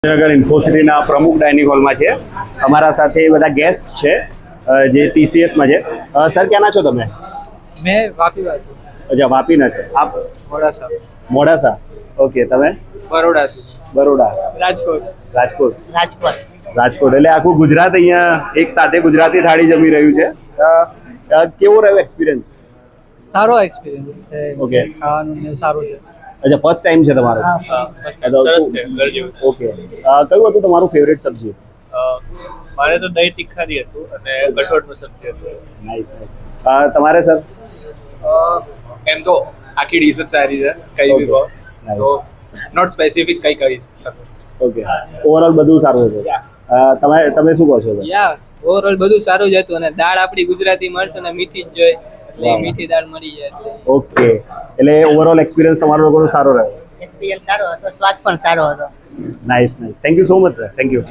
ગાંધીનગર ઇન્ફોસિટીના પ્રમુખ ડાઇનિંગ હોલમાં છે. અમારા સાથે બધા ગેસ્ટ છે જે TCSમાં છે. સર ક્યાંના છો તમે? मैं वापी बात हूँ। અચ્છા, વાપીના છે આપ? मोड़ासा। મોડાસા. ઓકે, તમે? बड़ोड़ा से। બરોડા. राजकोट। રાજકોટ. રાજકોટ. રાજકોટ એટલે આખું ગુજરાત અહીંયા એક સાથે ગુજરાતી થાળી જમી રહ્યું છે. કેવો રહ્યો એક્સપિરિયન્સ? सारो एक्सपीरियंस है। Okay. खाવાનું ને સારું છે। અચ્છા, ફર્સ્ટ ટાઈમ છે તમારો? સરસ છે ઘર જેવું. ઓકે. કયું હતું તમારું ફેવરેટ સબ્જી? મારે તો દહીં તીખારી હતું અને કઠોળનું સબ્જી હતું. Nice nice. તમારે સર? એમ તો આખી ડીશ જ સારી છે કઈ બી કહો. Nice. સો નોટ સ્પેસિફિક કઈ કહી શકું. ઓકે, ઓવરઓલ બધું સારું છે. તમે શું કહો છો? યા ઓવરઓલ બધું સારું જ હતું અને દાળ આપણી ગુજરાતી મળશે ને મીઠી જ જોઈએ એટલે વાહ. મીઠી દાળ મળી જાય એટલે ઓકે, એટલે ઓવરઓલ એક્સપિરિયન્સ તમારો લોકોનો સારો રહ્યો. એક્સપિરિયન્સ સારો હતો, સ્વાદ પણ સારો હતો. Nice nice. Thank you so much sir. Thank you.